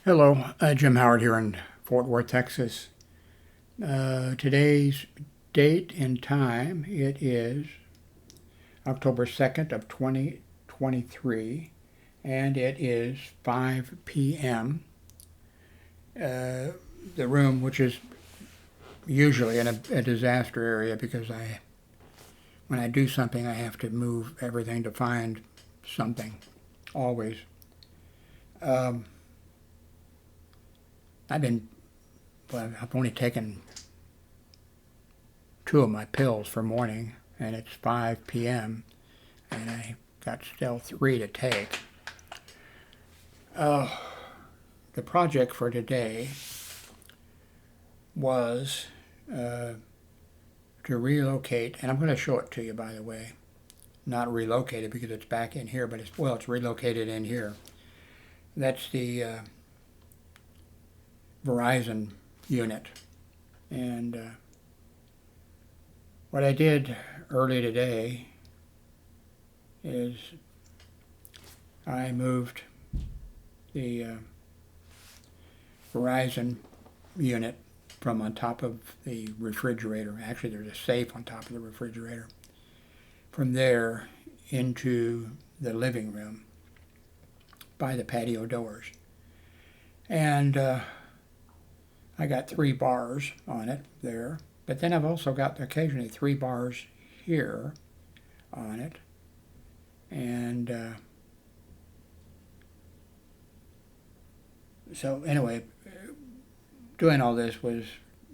Hello, Jim Howard here in Fort Worth, Texas. Today's date and time, it is October 2nd of 2023, and it is 5 p.m. The room, which is usually in a disaster area because when I do something, I have to move everything to find something, always. Um, I've been, well, I've only taken two of my pills for morning, and it's 5 p.m., and I got still three to take. Uh, the project for today was uh, to relocate, and I'm going to show it to you, by the way. Not relocated because it's back in here, but it's relocated in here. That's the Verizon unit. And what I did early today is I moved the Verizon unit from on top of the refrigerator. Actually, there's a safe on top of the refrigerator. From there into the living room by the patio doors. And I got 3 bars on it there. But then I've also got occasionally 3 bars here on it. And so anyway, doing all this was,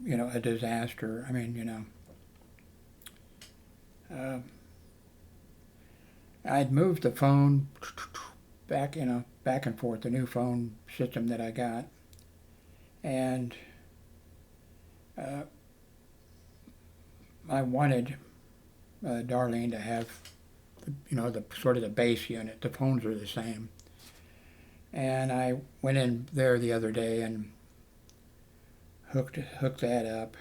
a disaster. I mean, I'd moved the phone back, back and forth, the new phone system that I got. And uh, I wanted Darlene to have, the sort of the base unit. The phones are the same. And I went in there the other day and hooked that up.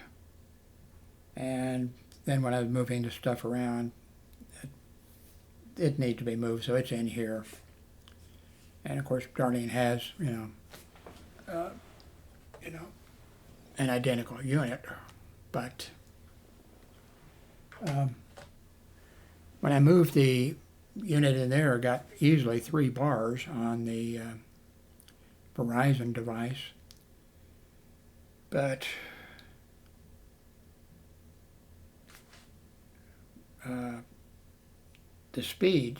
And then when I was moving the stuff around, it needed to be moved, so it's in here. And of course, Darlene has, uh, you know, an identical unit, but um, when I moved the unit in there, I got easily 3 bars on the Verizon device, but uh, the speed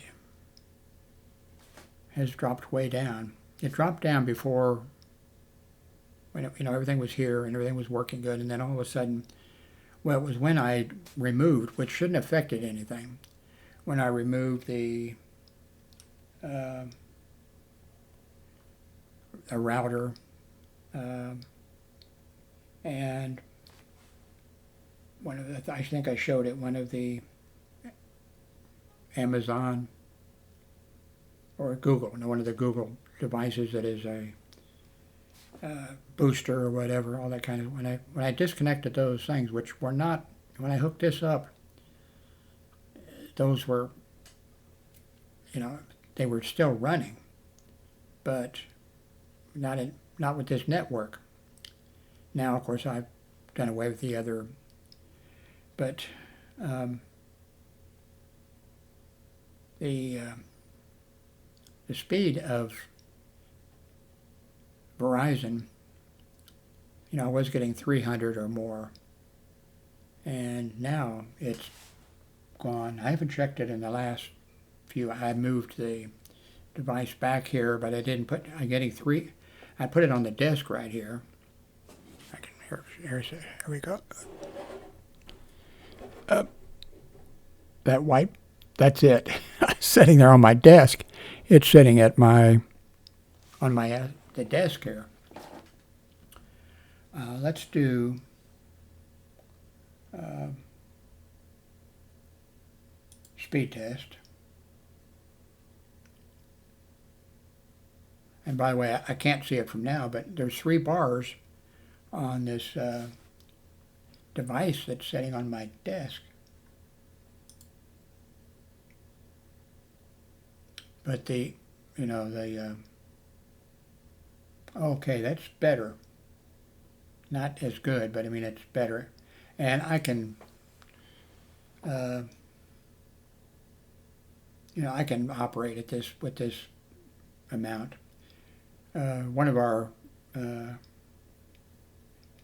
has dropped way down. It dropped down before when everything was here and everything was working good, and then all of a sudden, well, it was when I removed, which shouldn't have affected anything, when I removed the uh, a router uh, and one of the, I think I showed it, one of the Amazon or Google, one of the Google devices that is a booster or whatever, all that kind of. When I disconnected those things, which were not, when I hooked this up, those were, they were still running, but not with this network. Now, of course, I've done away with the other, but the the speed of Verizon, I was getting 300 or more, and now it's gone. I haven't checked it in the last few. I moved the device back here, but I didn't put. I'm getting 3. I put it on the desk right here. I can here we go. That white. That's it. Sitting there on my desk. It's sitting at on the desk here. Let's do speed test. And by the way, I can't see it from now, but there's 3 bars on this device that's sitting on my desk. But the Okay, that's better. Not as good, but I mean it's better. And I can, uh, I can operate at this with this amount. One of our uh,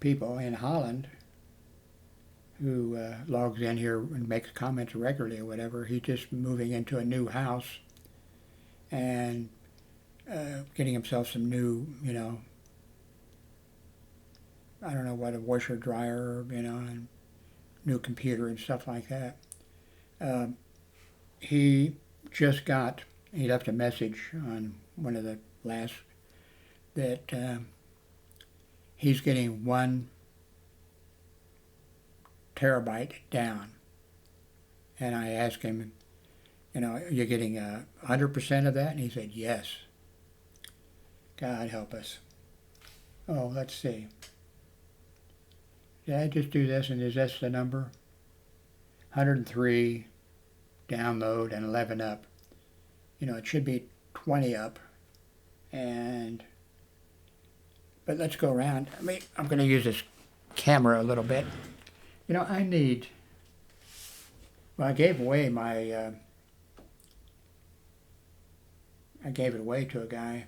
people in Holland who logs in here and makes comments regularly or whatever, he's just moving into a new house and getting himself some new, I don't know what, a washer, dryer, and new computer and stuff like that. Um, he just got, he left a message on one of the last that he's getting 1 terabyte down. And I asked him, you're getting 100% of that? And he said, yes. God help us. Oh, let's see. Did I just do this and is this the number? 103 download and 11 up. It should be 20 up. But let's go around. I'm going to use this camera a little bit. I gave away I gave it away to a guy.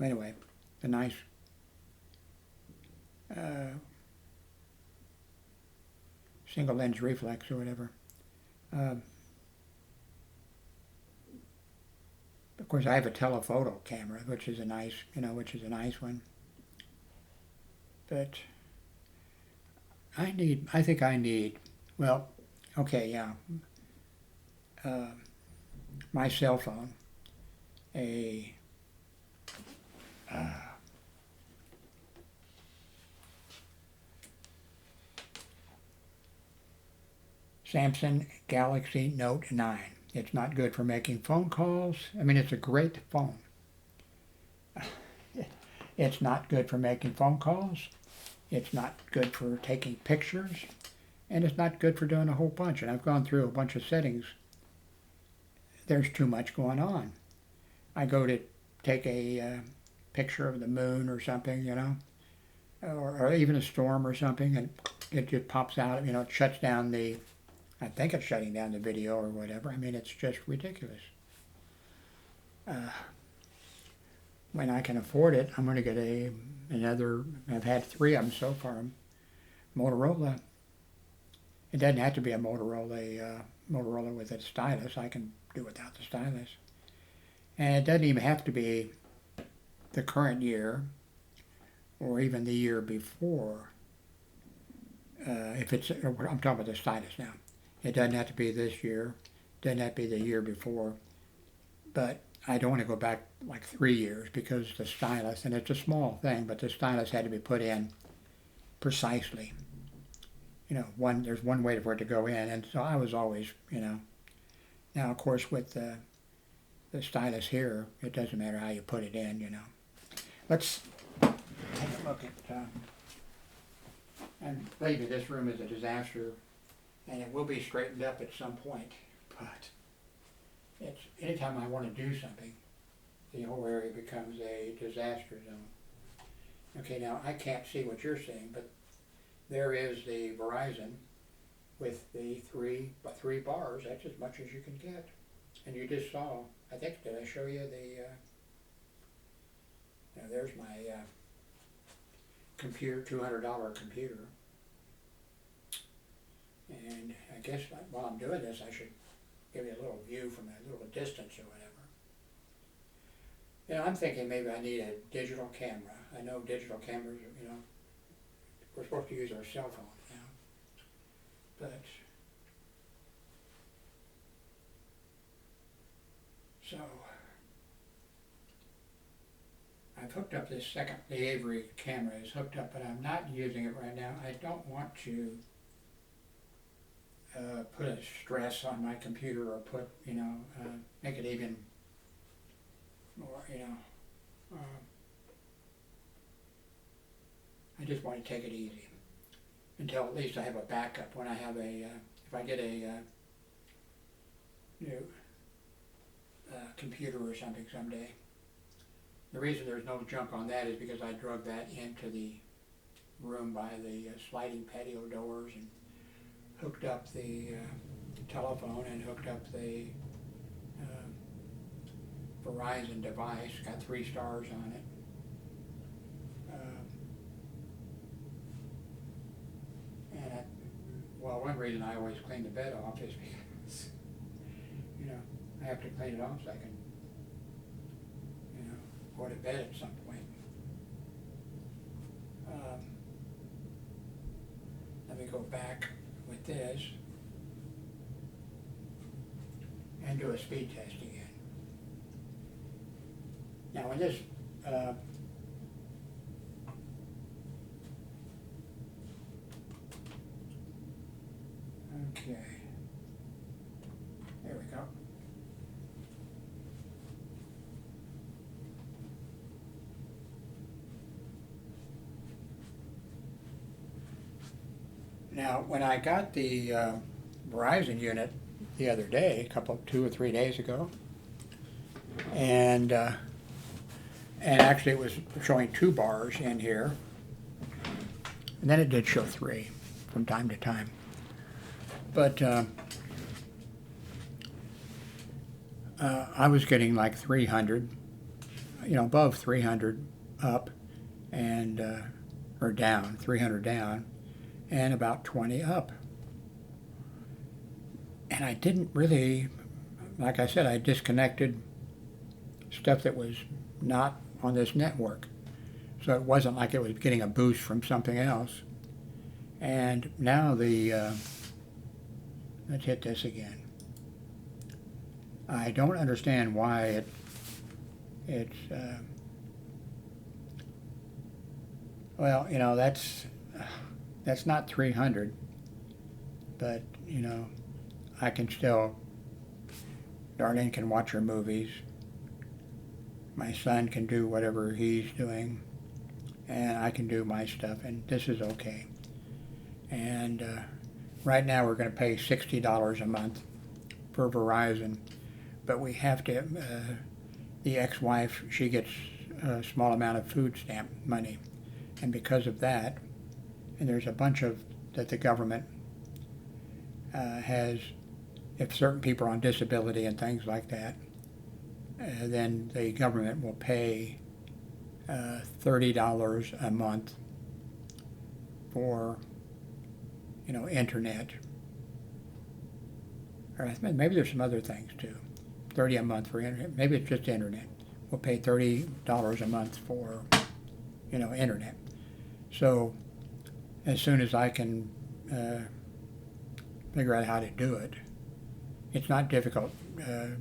Anyway, the nice single lens reflex or whatever. Of course, I have a telephoto camera, which is a nice one. But I think I need, well, okay, yeah, my cell phone, a Samsung Galaxy Note 9. It's not good for making phone calls. It's a great phone. It's not good for making phone calls. It's not good for taking pictures. And it's not good for doing a whole bunch. And I've gone through a bunch of settings. There's too much going on. I go to take a picture of the moon or something, or even a storm or something, and it just pops out, it shuts down I think it's shutting down the video or whatever. It's just ridiculous. When I can afford it, I'm going to get another, I've had 3 of them so far, Motorola. It doesn't have to be a Motorola with a stylus. I can do without the stylus. And it doesn't even have to be the current year or even the year before. I'm talking about the stylus now. It doesn't have to be this year. It doesn't have to be the year before. But I don't want to go back like 3 years because the stylus, and it's a small thing, but the stylus had to be put in precisely. There's one way for it to go in, and so I was always, Now, of course, with the stylus here, it doesn't matter how you put it in, Let's take a look at, and maybe this room is a disaster, and it will be straightened up at some point, but it's anytime I want to do something, the whole area becomes a disaster zone. Okay, now I can't see what you're seeing, but there is the Verizon with the three bars. That's as much as you can get. And you just saw, I think, did I show you there's my computer, $200 computer. And I guess while I'm doing this, I should give you a little view from a little distance or whatever. I'm thinking maybe I need a digital camera. I know digital cameras, we're supposed to use our cell phones now. But, so, I've hooked up this the Avery camera is hooked up, but I'm not using it right now. I don't want to put a stress on my computer or put, make it even more, I just want to take it easy. until at least I have a backup when I have a, if I get a new computer or something someday. The reason there's no junk on that is because I drug that into the room by the sliding patio doors and hooked up the telephone and hooked up the Verizon device, got 3 stars on it. Well, one reason I always clean the bed off is because, you know, I have to clean it off so I can, you know, go to bed at some point. Let me go back with this and do a speed test again. Now when this okay, there we go. Now, when I got the Verizon unit the other day, 2 or 3 days ago, and actually it was showing 2 bars in here, and then it did show 3 from time to time. But I was getting like 300, you know, above 300 up, and or down, 300 down, and about 20 up. And I didn't really, like I said, I disconnected stuff that was not on this network. So it wasn't like it was getting a boost from something else. And now the, let's hit this again. I don't understand why it's, well, you know, that's not 300, but, you know, I can still, Darlene can watch her movies, my son can do whatever he's doing, and I can do my stuff, and this is okay. And right now we're going to pay $60 a month for Verizon, but we have to, the ex-wife, she gets a small amount of food stamp money, and because of that, and there's a bunch of that the government has, if certain people are on disability and things like that, then the government will pay $30 a month for, you know, internet. Or maybe there's some other things too. $30 a month for internet. Maybe it's just internet. We'll pay $30 a month for, you know, internet. So as soon as I can figure out how to do it, it's not difficult.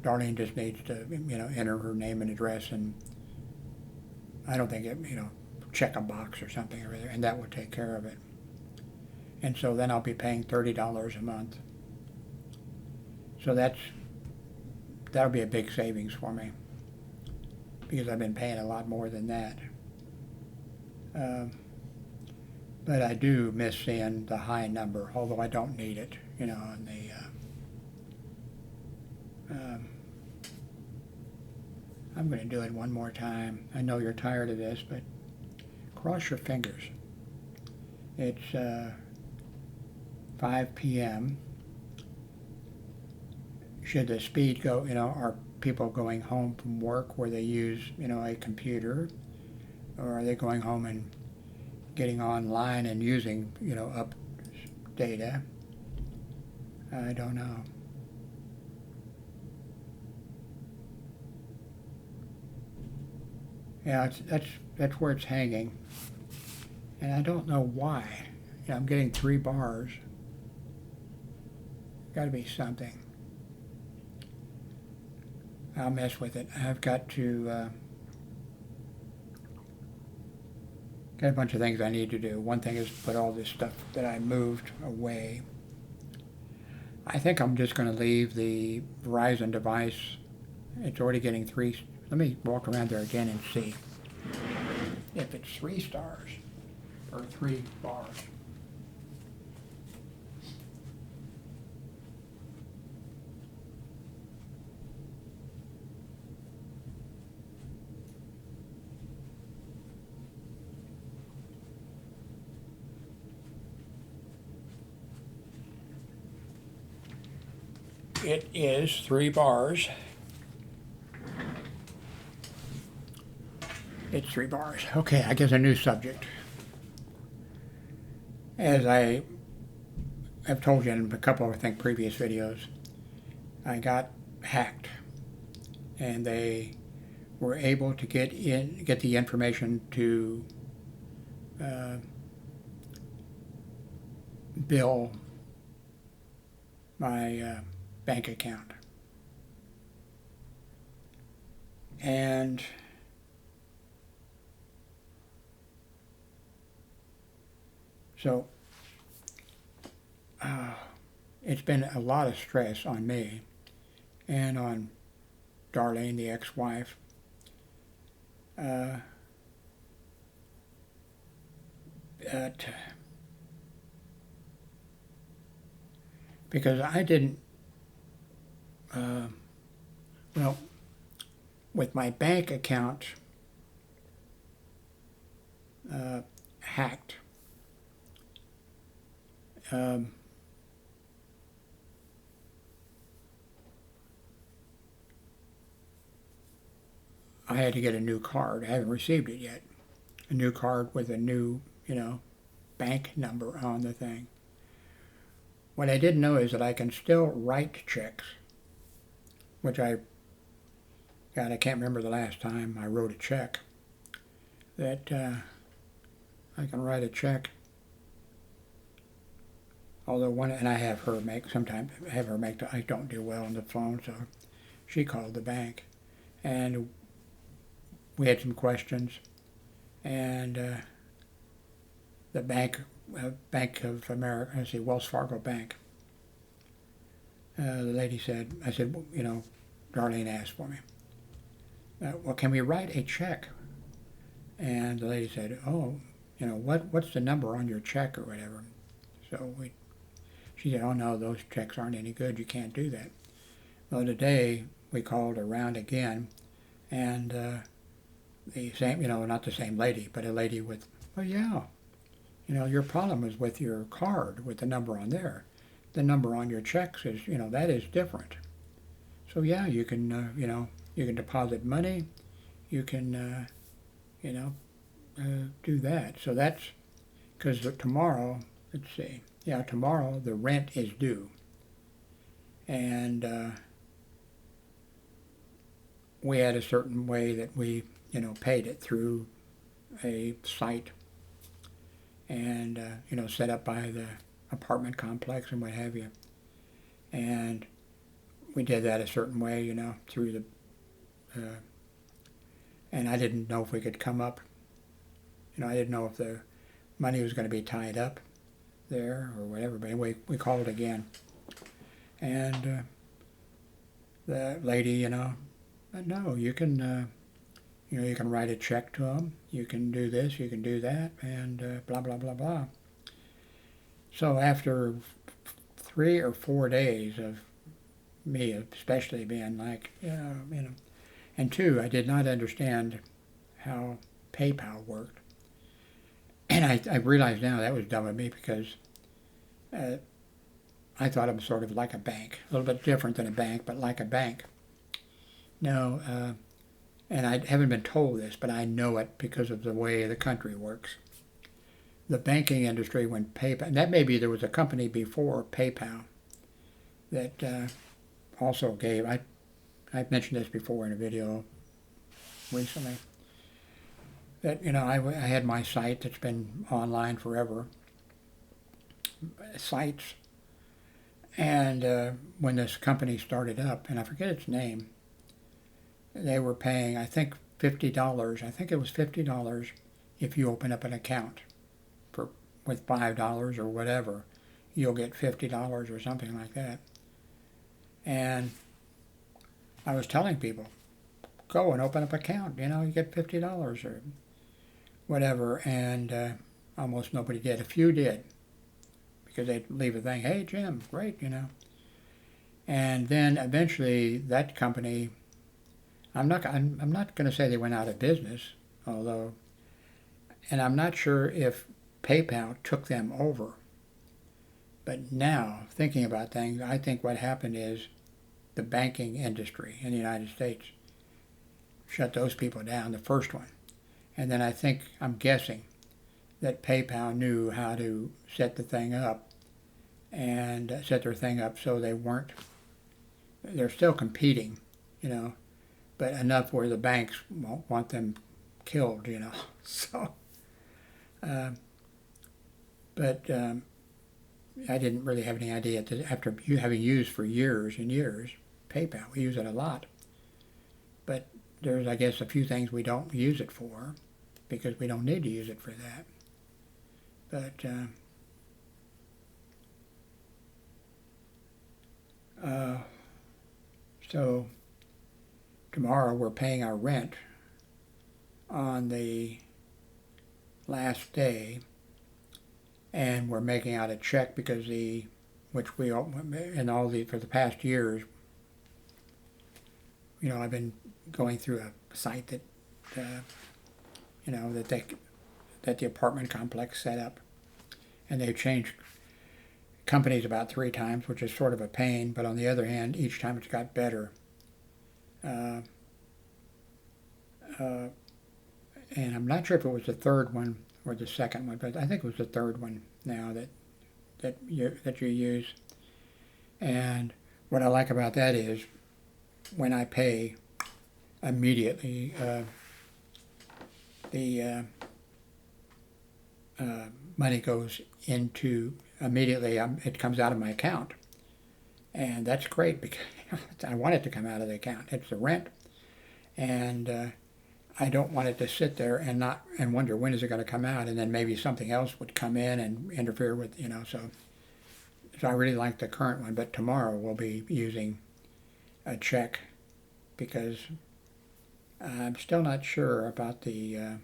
Darlene just needs to, you know, enter her name and address, and I don't think it, you know, check a box or something or other, and that would take care of it. And so then I'll be paying $30 a month. So that'll be a big savings for me, because I've been paying a lot more than that. But I do miss seeing the high number, although I don't need it, you know, and I'm going to do it one more time. I know you're tired of this, but cross your fingers. It's 5 p.m. Should the speed go, you know, are people going home from work where they use, you know, a computer, or are they going home and getting online and using, you know, up data? I don't know. Yeah, that's where it's hanging, and I don't know why. You know, I'm getting 3 bars. Got to be something. I'll mess with it. I've got to got a bunch of things I need to do. One thing is put all this stuff that I moved away. I think I'm just going to leave the Verizon device. It's already getting 3. Let me walk around there again and see if it's 3 stars or 3 bars. it is 3 bars. It's 3 bars. Okay, I guess a new subject. As I have told you in a couple of, I think, previous videos, I got hacked, and they were able to get the information to bill my bank account. And so it's been a lot of stress on me and on Darlene, the ex-wife. Because I didn't, well, with my bank account hacked, I had to get a new card. I haven't received it yet. A new card with a new, bank number on the thing. What I didn't know is that I can still write checks, which God, I can't remember the last time I wrote a check, that I can write a check. Although and I have her make, sometimes have her make, I don't do well on the phone, so she called the bank. And we had some questions, and the Bank of America, Wells Fargo Bank, the lady said, I said, Darlene asked for me, well, can we write a check? And the lady said, oh, what's the number on your check or whatever? So she said, oh no, those checks aren't any good, you can't do that. Well, today we called around again, and the same, not the same lady, but a lady with, oh yeah, your problem is with your card, with the number on there. The number on your checks is, that is different. So yeah, you can, you can deposit money, you can, do that. So that's, because tomorrow, let's see, yeah, tomorrow the rent is due. And we had a certain way that we, paid it through a site, and set up by the apartment complex and what have you. And we did that a certain way, through the, and I didn't know if we could come up, I didn't know if the money was going to be tied up there or whatever, but anyway, we called again. And the lady, no, you can, you can write a check to them, you can do this, you can do that, and blah, blah, blah, blah. So after 3 or 4 days of me especially being like, and 2, I did not understand how PayPal worked. And I realize now that was dumb of me, because I thought it was sort of like a bank, a little bit different than a bank, but like a bank. No, and I haven't been told this, but I know it because of the way the country works. The banking industry, when PayPal, and that maybe there was a company before PayPal that also gave, I've mentioned this before in a video recently, that, I had my site that's been online forever, sites, and when this company started up, and I forget its name, they were paying, I think, $50, I think it was $50 if you open up an account. With $5 or whatever, you'll get $50 or something like that. And I was telling people, go and open up an account, you get $50 or whatever, and almost nobody did. A few did, because they'd leave a thing, hey Jim, great, And then eventually that company, I'm not going to say they went out of business, although, and I'm not sure if PayPal took them over. But now, thinking about things, I think what happened is the banking industry in the United States. Shut those people down, the first one. And then I'm guessing, that PayPal knew how to set the thing up and set their thing up so they're still competing, but enough where the banks won't want them killed, So, but I didn't really have any idea after having used for years and years PayPal. We use it a lot, but there's, I guess, a few things we don't use it for because we don't need to use it for that. But so tomorrow we're paying our rent on the last day, and we're making out a check because for the past years, I've been going through a site that that the apartment complex set up, and they've changed companies about 3 times, which is sort of a pain, but on the other hand, each time it's got better. And I'm not sure if it was the third one or the second one, but I think it was the third one now that you use. And what I like about that is when I pay immediately, the money goes into immediately. It comes out of my account, and that's great because I want it to come out of the account. It's the rent, and I don't want it to sit there and wonder when is it going to come out, and then maybe something else would come in and interfere with So I really like the current one, but tomorrow we'll be using a check because I'm still not sure about the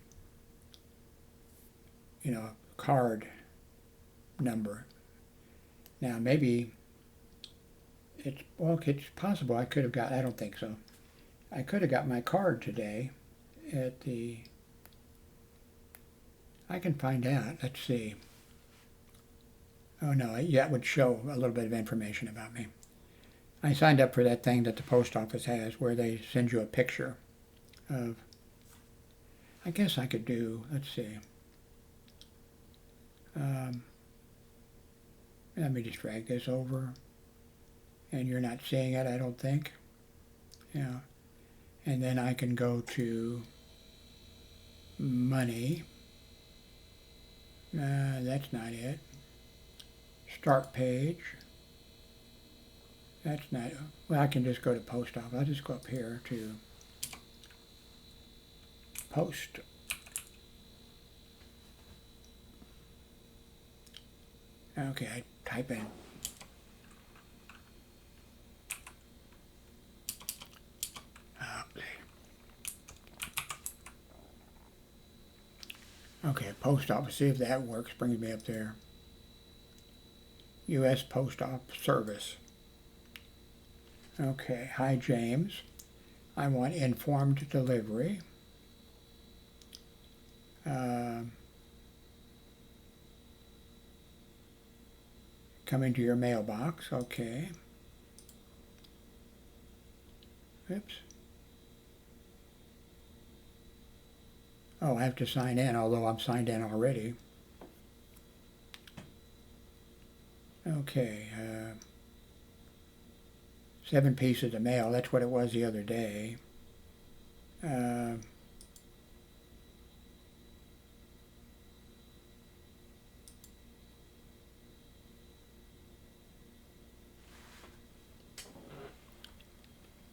card number. Now maybe it's possible I could have got, I don't think so. I could have got my card today I can find out. Let's see. Oh no, yeah, it would show a little bit of information about me. I signed up for that thing that the post office has where they send you a picture of, I guess I could do, let's see. Let me just drag this over, and you're not seeing it, I don't think. Yeah. And then I can go to money. That's not it. Start page. That's not, well, I can just go to post office. I'll just go up here to post. Okay, I type in. Okay, post office, see if that works, brings me up there. U.S. Post Office Service. Okay, hi James. I want informed delivery. Coming to your mailbox, okay. Oops. Oh, I have to sign in, although I'm signed in already. Okay, 7 pieces of mail, that's what it was the other day.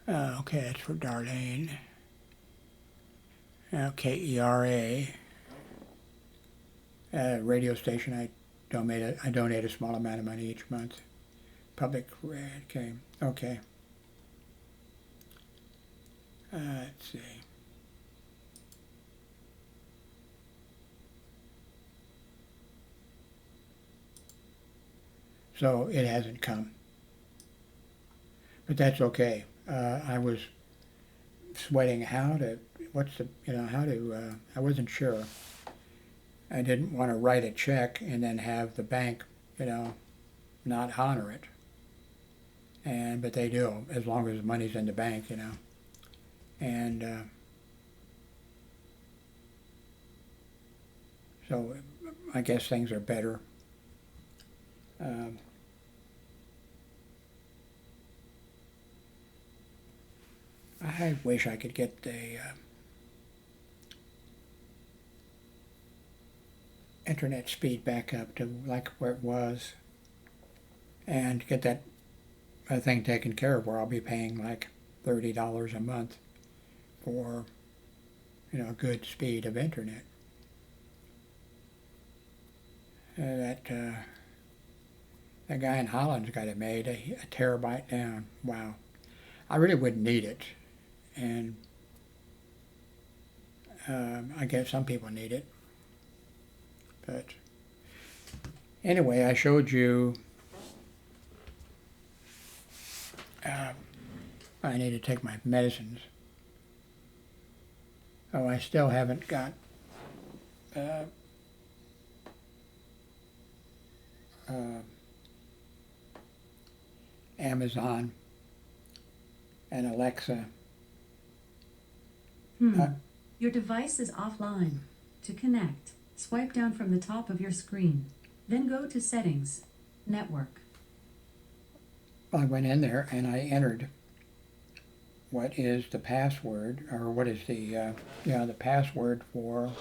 Okay, that's for Darlene. KERA, radio station. I donate a small amount of money each month. Public, okay, okay. Let's see. So it hasn't come, but that's okay. I was sweating I wasn't sure. I didn't want to write a check and then have the bank, not honor it. but they do, as long as the money's in the bank, And so I guess things are better. I wish I could get the internet speed back up to like where it was, and get that thing taken care of, where I'll be paying like $30 a month for good speed of internet. That guy in Holland's got it made a terabyte down. Wow, I really wouldn't need it, and I guess some people need it. But anyway, I showed you. I need to take my medicines. Oh, I still haven't got Amazon and Alexa. Your device is offline. To connect, swipe down from the top of your screen. Then go to Settings, Network. I went in there and I entered what is the password, or what is the password for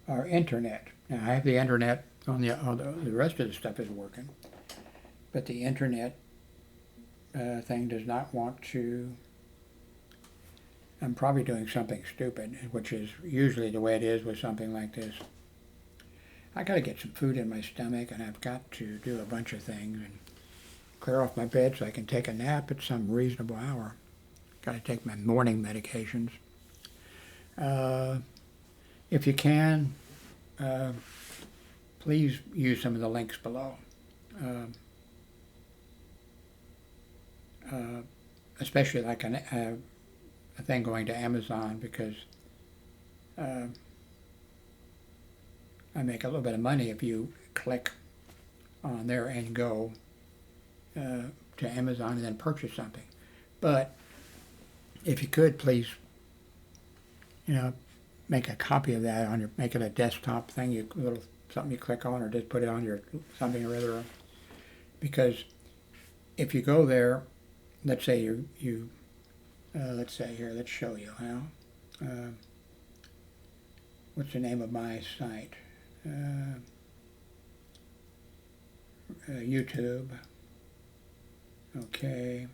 our internet. Now I have the internet on the rest of the stuff is working, but the internet thing does not want to. I'm probably doing something stupid, which is usually the way it is with something like this. I got to get some food in my stomach, and I've got to do a bunch of things and clear off my bed so I can take a nap at some reasonable hour. Got to take my morning medications. If you can, please use some of the links below. Especially like a thing going to Amazon, because I make a little bit of money if you click on there and go to Amazon and then purchase something. But if you could, please, make a copy of that make it a desktop thing, something you click on, or just put it on your something or other. Because if you go there, let's say let's say here, let's show you how. What's the name of my site? YouTube. Okay.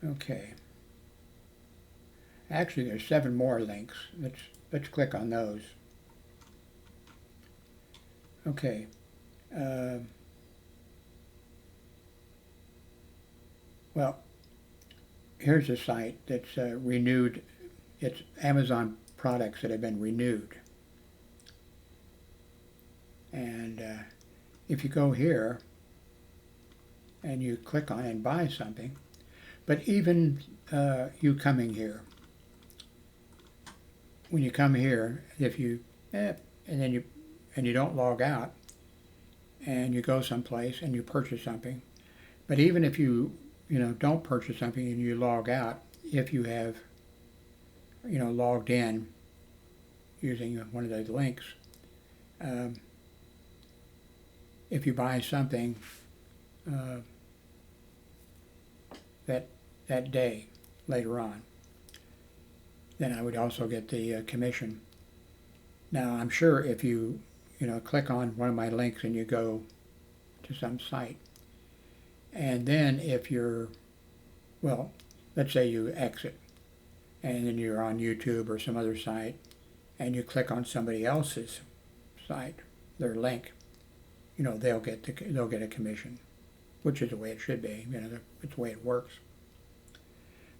Okay. Actually, there's 7 more links. Let's click on those. Okay. Well, here's a site that's renewed. It's Amazon products that have been renewed. And if you go here and you click on and buy something, but even you coming here, when you come here, if you and then you don't log out, and you go someplace and you purchase something, but even if you don't purchase something and you log out, if you have logged in using one of those links, if you buy something that day later on, then I would also get the commission. Now I'm sure if you click on one of my links and you go to some site, and then if you're, well, let's say you exit and then you're on YouTube or some other site, and you click on somebody else's site, their link, they'll get a commission, which is the way it should be. It's the way it works.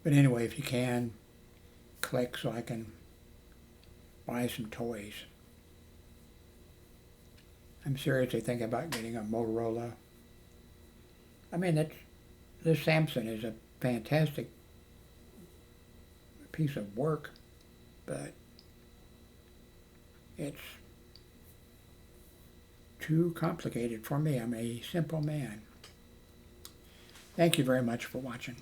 But anyway, if you can, click so I can buy some toys. I'm seriously thinking about getting a Motorola. I mean, this Samsung is a fantastic piece of work, but it's too complicated for me. I'm a simple man. Thank you very much for watching.